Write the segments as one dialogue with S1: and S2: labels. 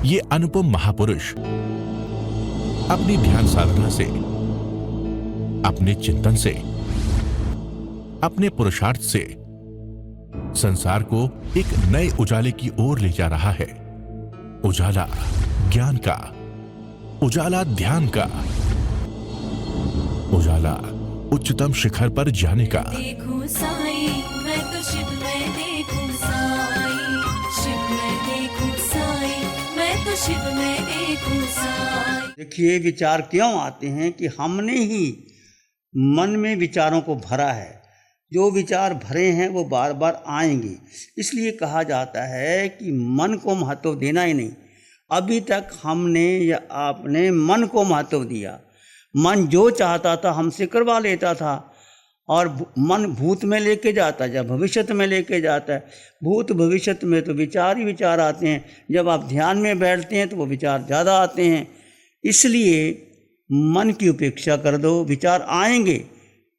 S1: ये अनुपम महापुरुष अपनी ध्यान साधना से, अपने चिंतन से, अपने पुरुषार्थ से संसार को एक नए उजाले की ओर ले जा रहा है। उजाला ज्ञान का, उजाला ध्यान का, उजाला उच्चतम शिखर पर जाने का।
S2: देखूं साई, मैं तो शिव में देखूं साई, शिव में देखूं साई, मैं तो शिव में देखूं साई।
S3: देखिए, विचार क्यों आते हैं कि हमने ही मन में विचारों को भरा है। जो विचार भरे हैं वो बार बार आएंगे। इसलिए कहा जाता है कि मन को महत्व देना ही नहीं। अभी तक हमने या आपने मन को महत्व दिया। मन जो चाहता था हमसे करवा लेता था, और मन भूत में लेके जाता है, जब भविष्य में लेके जाता है। भूत भविष्य में तो विचार ही विचार आते हैं। जब आप ध्यान में बैठते हैं तो वो विचार ज़्यादा आते हैं। इसलिए मन की उपेक्षा कर दो। विचार आएंगे,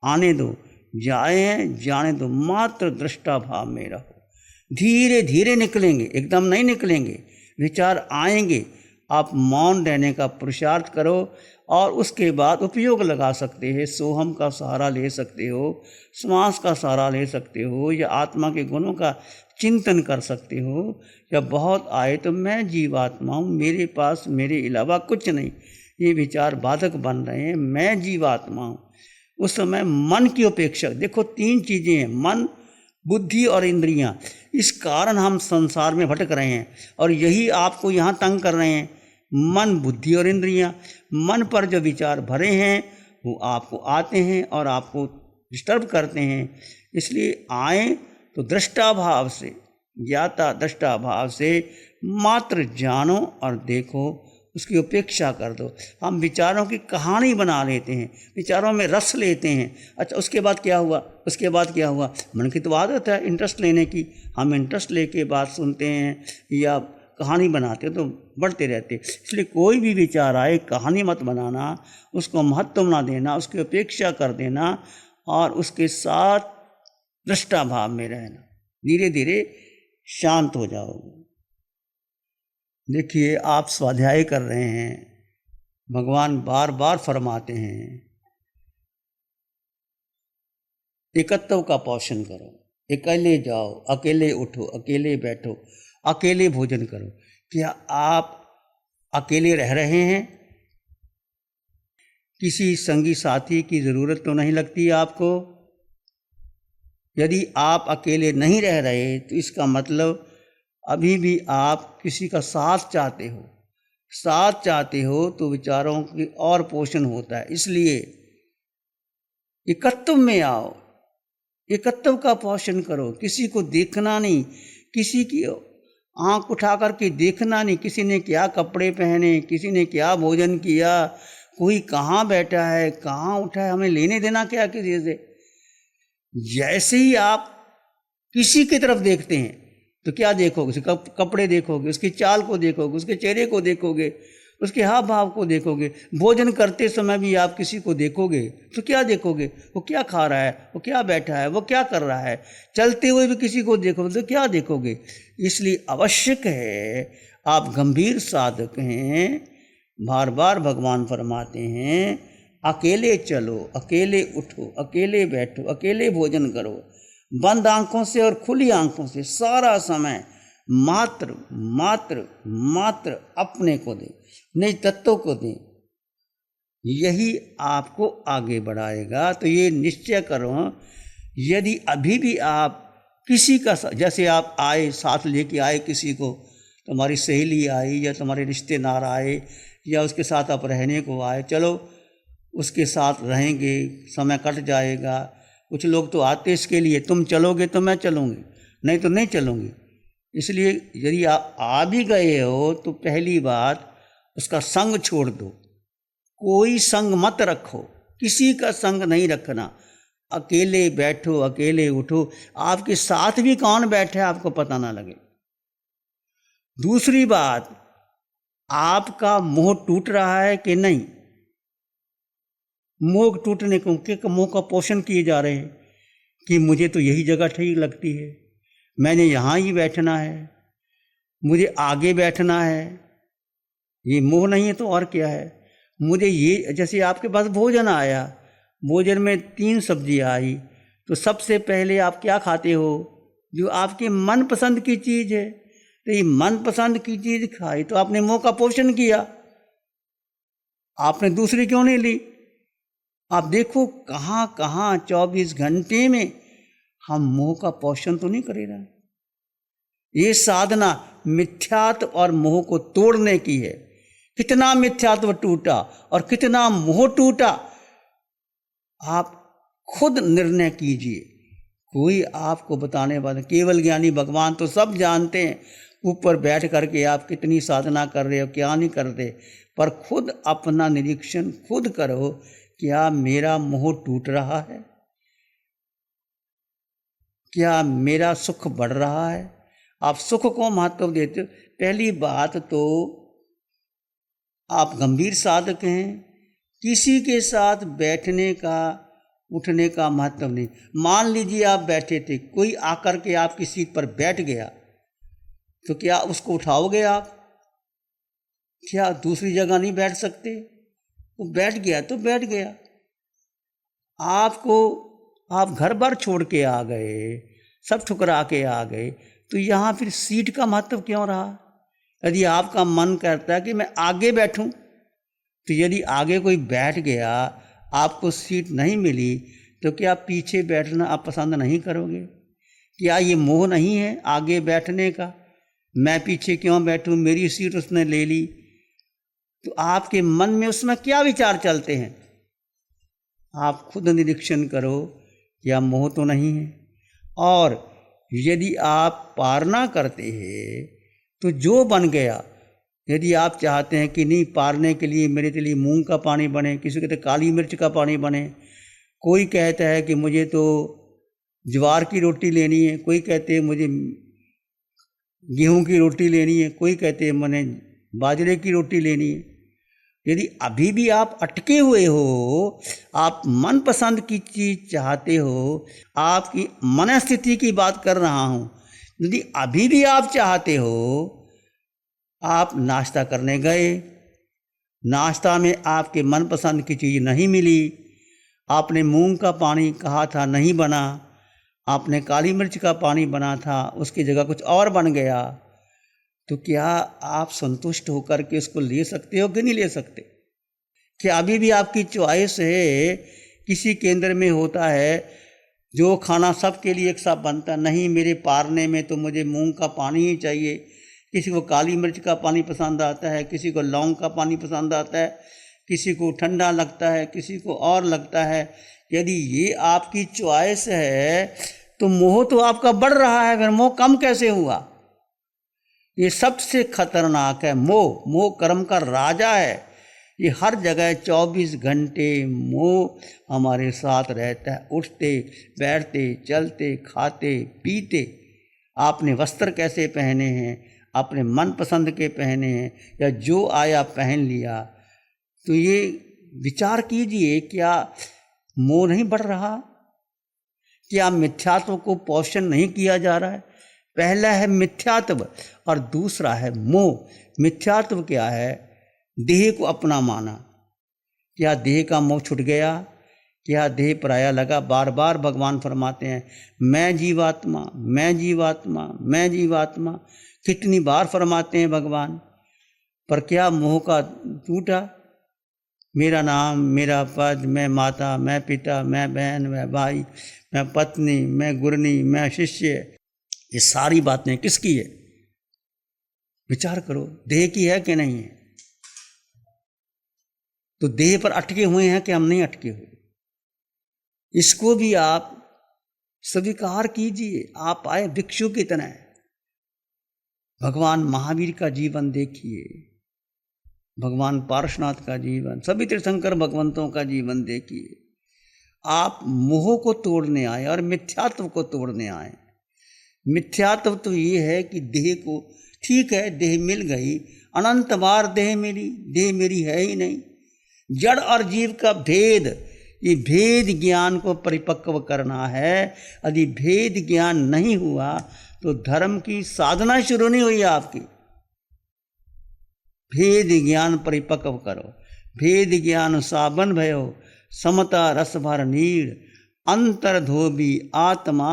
S3: आने दो, जाए जाने दो, मात्र दृष्टा भाव में रहो। धीरे धीरे निकलेंगे, एकदम नहीं निकलेंगे। विचार आएंगे, आप मौन रहने का पुरुषार्थ करो और उसके बाद उपयोग लगा सकते हैं। सोहम का सहारा ले सकते हो, श्वास का सहारा ले सकते हो, या आत्मा के गुणों का चिंतन कर सकते हो। या बहुत आए तो मैं जीवात्मा हूँ, मेरे पास मेरे अलावा कुछ नहीं, ये विचार बाधक बन रहे हैं, मैं जीवात्मा हूँ। उस समय मन की उपेक्षा। देखो, तीन चीज़ें हैं, मन, बुद्धि और इंद्रियां। इस कारण हम संसार में भटक रहे हैं और यही आपको यहाँ तंग कर रहे हैं। मन, बुद्धि और इंद्रियां। मन पर जो विचार भरे हैं वो आपको आते हैं और आपको डिस्टर्ब करते हैं। इसलिए आए तो दृष्टा भाव से, ज्ञाता दृष्टा भाव से मात्र जानो और देखो, उसकी उपेक्षा कर दो। हम विचारों की कहानी बना लेते हैं, विचारों में रस लेते हैं। अच्छा, उसके बाद क्या हुआ, उसके बाद क्या हुआ। मन की तो आदत है इंटरेस्ट लेने की। हम इंटरेस्ट लेके बात सुनते हैं या कहानी बनाते हैं तो बढ़ते रहते। इसलिए कोई भी विचार आए, कहानी मत बनाना, उसको महत्व ना देना, उसकी उपेक्षा कर देना और उसके साथ दृष्टा भाव में रहना। धीरे धीरे शांत हो जाओगे। देखिए, आप स्वाध्याय कर रहे हैं, भगवान बार बार फरमाते हैं एकत्व का पोषण करो। अकेले जाओ, अकेले उठो, अकेले बैठो, अकेले भोजन करो। क्या आप अकेले रह रहे हैं? किसी संगी साथी की ज़रूरत तो नहीं लगती आपको? यदि आप अकेले नहीं रह रहे तो इसका मतलब अभी भी आप किसी का साथ चाहते हो। साथ चाहते हो तो विचारों की और पोषण होता है। इसलिए एकत्व में आओ, एकत्व का पोषण करो। किसी को देखना नहीं, किसी की आंख उठा करके देखना नहीं, किसी ने क्या कपड़े पहने, किसी ने क्या भोजन किया, कोई कहाँ बैठा है, कहाँ उठा है, हमें लेने देना क्या किसी से। जैसे ही आप किसी की तरफ देखते हैं तो क्या देखोगे, उसके कपड़े देखोगे, उसकी चाल को देखोगे, उसके चेहरे को देखोगे, उसके हाव भाव को देखोगे। भोजन करते समय भी आप किसी को देखोगे तो क्या देखोगे, वो क्या खा रहा है, वो क्या बैठा है, वो क्या कर रहा है। चलते हुए भी किसी को देखोगे तो क्या देखोगे। इसलिए आवश्यक है, आप गंभीर साधक हैं। बार बार भगवान फरमाते हैं अकेले चलो, अकेले उठो, अकेले बैठो, अकेले भोजन करो। बंद आंखों से और खुली आंखों से सारा समय मात्र मात्र मात्र अपने को दें, निज तत्व को दें। यही आपको आगे बढ़ाएगा। तो ये निश्चय करो, यदि अभी भी आप किसी का, जैसे आप आए, साथ लेके आए किसी को, तुम्हारी सहेली आई या तुम्हारे रिश्तेदार आए या उसके साथ आप रहने को आए, चलो उसके साथ रहेंगे, समय कट जाएगा। कुछ लोग तो आते इसके लिए, तुम चलोगे तो मैं चलूँगी, नहीं तो नहीं चलूँगी। इसलिए यदि आप आ भी गए हो तो पहली बात उसका संग छोड़ दो। कोई संग मत रखो, किसी का संग नहीं रखना। अकेले बैठो, अकेले उठो। आपके साथ भी कौन बैठे आपको पता ना लगे। दूसरी बात, आपका मोह टूट रहा है कि नहीं। मोह टूटने को मोह का पोषण किए जा रहे हैं कि मुझे तो यही जगह ठीक लगती है, मैंने यहाँ ही बैठना है, मुझे आगे बैठना है, ये मोह नहीं है तो और क्या है। मुझे ये, जैसे आपके पास भोजन आया, भोजन में 3 सब्जी आई, तो सबसे पहले आप क्या खाते हो? जो आपके मनपसंद की चीज़ है। तो ये मनपसंद की चीज़ खाई तो आपने मोह का पोषण किया, आपने दूसरी क्यों नहीं ली? आप देखो कहाँ कहाँ 24 घंटे में हम मोह का पोषण तो नहीं कर रहे। ये साधना मिथ्यात्व और मोह को तोड़ने की है। कितना मिथ्यात्व टूटा और कितना मोह टूटा, आप खुद निर्णय कीजिए। कोई आपको बताने वाला, केवल ज्ञानी भगवान तो सब जानते हैं। ऊपर बैठ करके आप कितनी साधना कर रहे हो, क्या नहीं कर रहे, पर खुद अपना निरीक्षण खुद करो। क्या मेरा मोह टूट रहा है? क्या मेरा सुख बढ़ रहा है? आप सुख को महत्व देते हो। पहली बात तो आप गंभीर साधक हैं, किसी के साथ बैठने का उठने का महत्व नहीं। मान लीजिए आप बैठे थे, कोई आकर के आपकी सीट पर बैठ गया, तो क्या उसको उठाओगे आप? क्या दूसरी जगह नहीं बैठ सकते? वो बैठ गया तो बैठ गया। आप घर बार छोड़ के आ गए, सब ठुकरा के आ गए, तो यहाँ फिर सीट का महत्व क्यों रहा? यदि आपका मन करता है कि मैं आगे बैठूं, तो यदि आगे कोई बैठ गया, आपको सीट नहीं मिली, तो क्या पीछे बैठना आप पसंद नहीं करोगे? क्या ये मोह नहीं है आगे बैठने का? मैं पीछे क्यों बैठूं, मेरी सीट उसने ले ली। तो आपके मन में उसमें क्या विचार चलते हैं? आप खुद निरीक्षण करो, क्या मोह तो नहीं है। और यदि आप पारना करते हैं तो जो बन गया, यदि आप चाहते हैं कि नहीं पारने के लिए मेरे लिए मूंग का पानी बने, किसी कहते काली मिर्च का पानी बने, कोई कहता है कि मुझे तो ज्वार की रोटी लेनी है, कोई कहते हैं मुझे गेहूं की रोटी लेनी है, कोई कहते हैं मैंने बाजरे की रोटी लेनी है। यदि अभी भी आप अटके हुए हो, आप मनपसंद की चीज़ चाहते हो, आपकी मनस्थिति की बात कर रहा हूँ, यदि अभी भी आप चाहते हो, आप नाश्ता करने गए, नाश्ता में आपके मनपसंद की चीज़ नहीं मिली, आपने मूंग का पानी कहा था नहीं बना, आपने काली मिर्च का पानी बना था, उसकी जगह कुछ और बन गया, तो क्या आप संतुष्ट होकर के उसको ले सकते हो कि नहीं ले सकते? क्या अभी भी आपकी चॉइस है? किसी केंद्र में होता है जो खाना सबके लिए एक साथ बनता, नहीं मेरे पारने में तो मुझे मूंग का पानी ही चाहिए, किसी को काली मिर्च का पानी पसंद आता है, किसी को लौंग का पानी पसंद आता है, किसी को ठंडा लगता है, किसी को और लगता है। यदि ये आपकी चॉइस है तो मोह तो आपका बढ़ रहा है, फिर मोह कम कैसे हुआ? ये सबसे खतरनाक है मोह। मोह कर्म का राजा है। ये हर जगह 24 घंटे मोह हमारे साथ रहता है, उठते बैठते चलते खाते पीते। आपने वस्त्र कैसे पहने हैं, अपने मनपसंद के पहने हैं या जो आया पहन लिया, तो ये विचार कीजिए, क्या मोह नहीं बढ़ रहा? क्या मिथ्यात्व को पोषण नहीं किया जा रहा है? पहला है मिथ्यात्व और दूसरा है मोह। मिथ्यात्व क्या है? देह को अपना माना। क्या देह का मोह छूट गया? क्या देह पराया लगा? बार बार भगवान फरमाते हैं मैं जीवात्मा, मैं जीवात्मा, मैं जीवात्मा। कितनी बार फरमाते हैं भगवान, पर क्या मोह का टूटा? मेरा नाम, मेरा पद, मैं माता, मैं पिता, मैं बहन, मैं भाई, मैं पत्नी, मैं गुरनी, मैं शिष्य, ये सारी बातें किसकी है? विचार करो, देह की है कि नहीं है? तो देह पर अटके हुए हैं कि हम नहीं अटके हुए? इसको भी आप स्वीकार कीजिए। आप आए भिक्षु की तरह। भगवान महावीर का जीवन देखिए, भगवान पार्श्वनाथ का जीवन, सभी तीर्थंकर भगवंतों का जीवन देखिए। आप मोह को तोड़ने आए और मिथ्यात्व को तोड़ने आए। मिथ्यात्व तो ये है कि देह को, ठीक है देह मिल गई, अनंत बार देह मिली, देह मेरी है ही नहीं। जड़ और जीव का भेद, ये भेद ज्ञान को परिपक्व करना है। यदि भेद ज्ञान नहीं हुआ तो धर्म की साधना शुरू नहीं हुई आपकी। भेद ज्ञान परिपक्व करो, भेद ज्ञान साबन भयो, समता रस भर नीर, अंतर धोबी आत्मा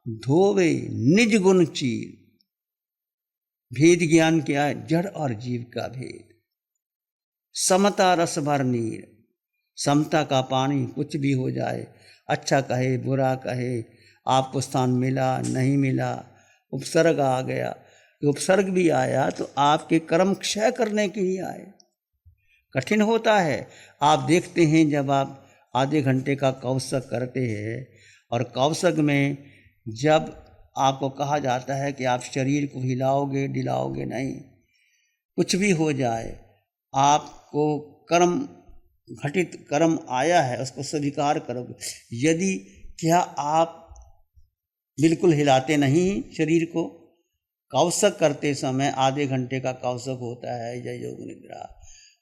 S3: धोवे निज गुण चीर। भेद ज्ञान क्या है? जड़ और जीव का भेद। समता रस भर नीर, समता का पानी कुछ भी हो जाए, अच्छा कहे बुरा कहे, आपको स्थान मिला नहीं मिला, उपसर्ग आ गया, उपसर्ग भी आया तो आपके कर्म क्षय करने के लिए आए। कठिन होता है। आप देखते हैं जब आप आधे घंटे का कौशक करते हैं और कौशक में जब आपको कहा जाता है कि आप शरीर को हिलाओगे डिलाओगे नहीं, कुछ भी हो जाए, आपको कर्म घटित कर्म आया है उसको स्वीकार करोगे। यदि क्या आप बिल्कुल हिलाते नहीं शरीर को, कौशक करते समय आधे घंटे का कौशक होता है या योग निद्रा,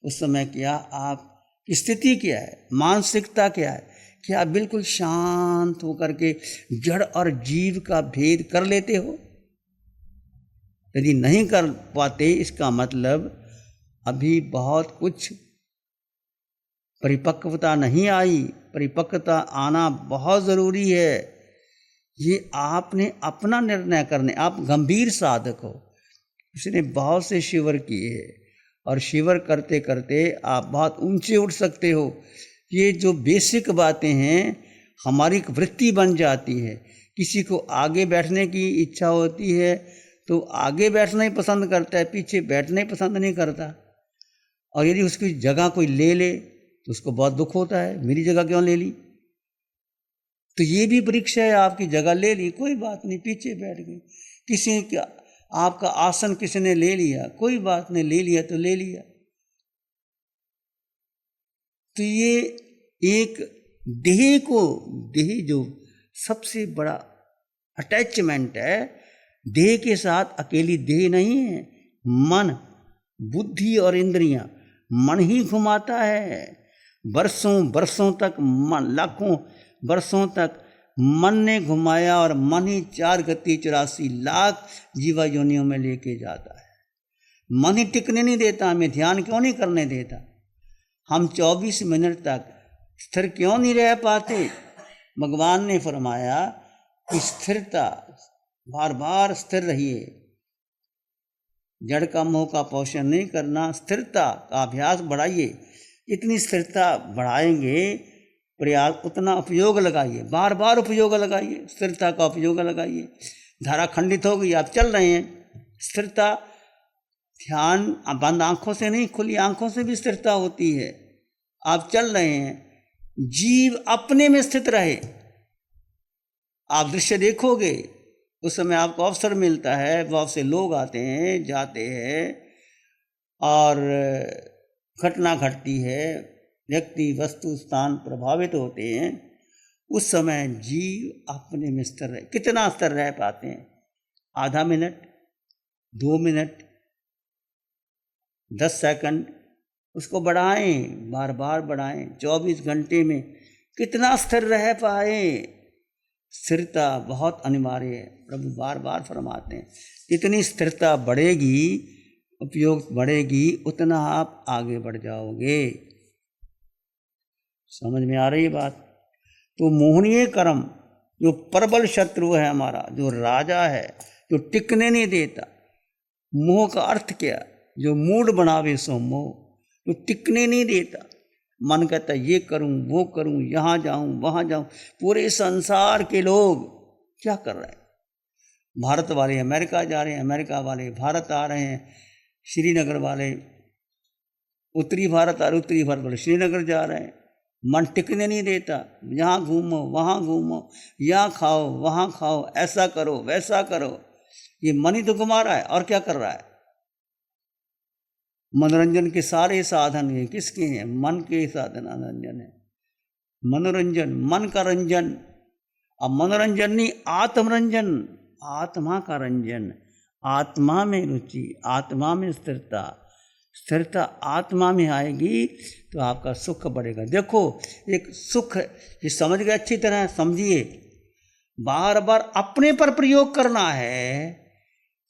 S3: उस समय क्या आपकी स्थिति क्या है, मानसिकता क्या है, क्या आप बिल्कुल शांत होकर के जड़ और जीव का भेद कर लेते हो? यदि नहीं कर पाते इसका मतलब अभी बहुत कुछ परिपक्वता नहीं आई। परिपक्वता आना बहुत ज़रूरी है। ये आपने अपना निर्णय करने, आप गंभीर साधक हो। इसने बहुत से शिविर किए और शिविर करते करते आप बहुत ऊंचे उठ सकते हो। ये जो बेसिक बातें हैं हमारी एक वृत्ति बन जाती है। किसी को आगे बैठने की इच्छा होती है तो आगे बैठना ही पसंद करता है, पीछे बैठना ही पसंद नहीं करता। और यदि उसकी जगह कोई ले ले तो उसको बहुत दुख होता है, मेरी जगह क्यों ले ली। तो ये भी परीक्षा है, आपकी जगह ले ली, कोई बात नहीं, पीछे बैठ गई। किसी का आपका आसन किसी ने ले लिया, कोई बात नहीं, ले लिया तो ले लिया। तो ये एक देह जो सबसे बड़ा अटैचमेंट है, देह के साथ अकेली देह नहीं है, मन, बुद्धि और इंद्रियां, मन ही घुमाता है। वर्षों वर्षों तक मन, लाखों वर्षों तक मन ने घुमाया और मन ही 4 गति 84 लाख जीवा योनियों में लेके जाता है। मन ही टिकने नहीं देता, हमें ध्यान क्यों नहीं करने देता। हम 24 मिनट तक स्थिर क्यों नहीं रह पाते। भगवान ने फरमाया कि स्थिरता, बार बार स्थिर रहिए, जड़ का मोह का पोषण नहीं करना, स्थिरता का अभ्यास बढ़ाइए। इतनी स्थिरता बढ़ाएंगे, प्रयास उतना उपयोग लगाइए, बार बार उपयोग लगाइए, स्थिरता का उपयोग लगाइए। धारा खंडित हो गई, आप चल रहे हैं, स्थिरता, ध्यान बंद आंखों से नहीं, खुली आंखों से भी स्थिरता होती है। आप चल रहे हैं, जीव अपने में स्थित रहे। आप दृश्य देखोगे, उस समय आपको अवसर मिलता है, बहुत से लोग आते हैं जाते हैं और घटना घटती है, व्यक्ति वस्तु स्थान प्रभावित होते हैं। उस समय जीव अपने में स्थिर रहे। कितना स्थिर रह पाते हैं? आधा मिनट, 2 मिनट, 10 सेकंड, उसको बढ़ाएं, बार बार बढ़ाएं। 24 घंटे में कितना स्थिर रह पाए। स्थिरता बहुत अनिवार्य है। प्रभु बार बार फरमाते हैं, जितनी स्थिरता बढ़ेगी, उपयोग बढ़ेगी, उतना आप आगे बढ़ जाओगे। समझ में आ रही बात? तो मोहनीय कर्म जो प्रबल शत्रु है हमारा, जो राजा है, जो टिकने नहीं देता। मोह का अर्थ क्या? जो मूड बनावे सो मोह, जो टिकने नहीं देता। मन कहता है ये करूं वो करूं, यहाँ जाऊं वहाँ जाऊं। पूरे संसार के लोग क्या कर रहे हैं? भारत वाले अमेरिका जा रहे हैं, अमेरिका वाले भारत आ रहे हैं, श्रीनगर वाले उत्तरी भारत और उत्तरी भारत वाले श्रीनगर जा रहे हैं। मन टिकने नहीं देता। यहाँ घूमो वहाँ घूमो, यहाँ खाओ वहाँ खाओ, ऐसा करो वैसा करो। ये मन ही तो घुमा रहा है। और क्या कर रहा है? मनोरंजन के सारे साधन ये किसके हैं? मन के साधन मनोरंजन है। मनोरंजन, मन का रंजन। अब मनोरंजन नहीं, आत्मरंजन, आत्मा का रंजन, आत्मा में रुचि, आत्मा में स्थिरता। स्थिरता आत्मा में आएगी तो आपका सुख बढ़ेगा। देखो एक सुख, ये समझ गए, अच्छी तरह समझिए। बार बार अपने पर प्रयोग करना है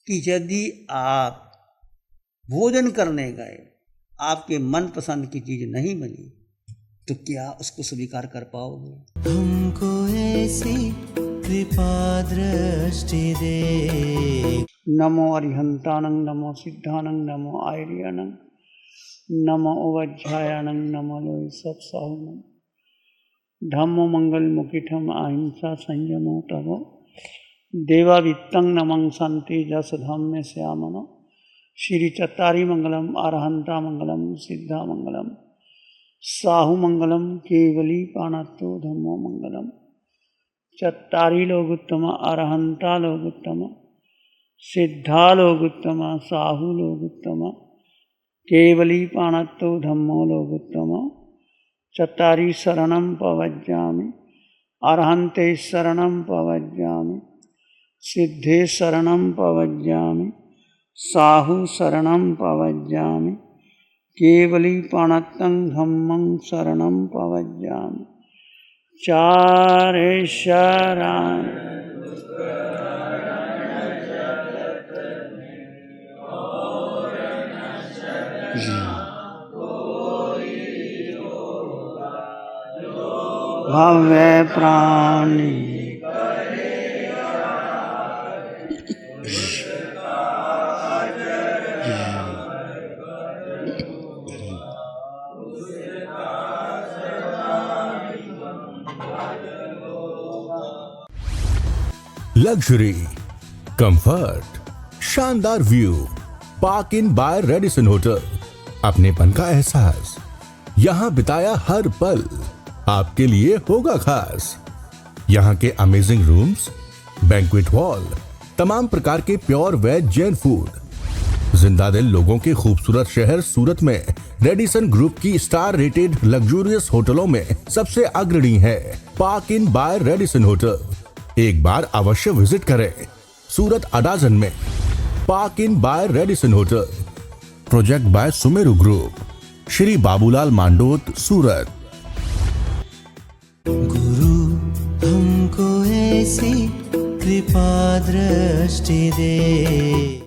S3: कि यदि आप भोजन करने गए, आपके मनपसंद की चीज नहीं बनी, तो क्या उसको स्वीकार कर पाओगे?
S4: हमको ऐसी कृपा दृष्टि दे।
S3: नमो अरिहंतानं, नमो सिद्धानं, नमो आर्यानं, नमो उपाध्यायानं, नमो लोई सब साहुनं। धम्मो मंगल मुकिठम अहिंसा संयमो तवो देवावित्तं नमं शांति जस धम्मे श्यामनो। श्री चत्तारी मंगलम, अरहंता मंगलम, सिद्धा मंगलम, साहु मंगलम, केवली पाणत्तो धम्मो मंगलम। चत्तारी लोगुत्तम, अरहंता लोगुत्तम, सिद्धा लोगुत्तम, साहु लोगुत्तम, केवली पाणत्तो धम्मो लोगुत्तम। चत्तारी शरणं पवज्जामि, अरहन्ते शरणं पवज्जामि, सिद्धे शरणं पवज्जामि, साहु शरणं पवज्जामि, केवली पाणत्तं धम्मं शरणं पवज्जामि। चारे शरण भव्य प्राणी
S1: लग्जरी, कंफर्ट, शानदार view, park inn by Radisson hotel. अपनेपन का एहसास, यहाँ बिताया हर पल आपके लिए होगा खास। यहाँ के अमेजिंग रूम्स, बैंक्वेट हॉल, तमाम प्रकार के प्योर वेज जैन फूड, जिंदा दिल लोगों के खूबसूरत शहर सूरत में रेडिसन ग्रुप की स्टार रेटेड लग्जूरियस होटलों में सबसे अग्रणी है park inn by Radisson hotel. एक बार अवश्य विजिट करें। सूरत अडाजन में park inn by Radisson hotel, project by Sumeru group, Shri Babulal Mandot, Surat.
S4: गुरु हमको ऐसी कृपा दृष्टि दे।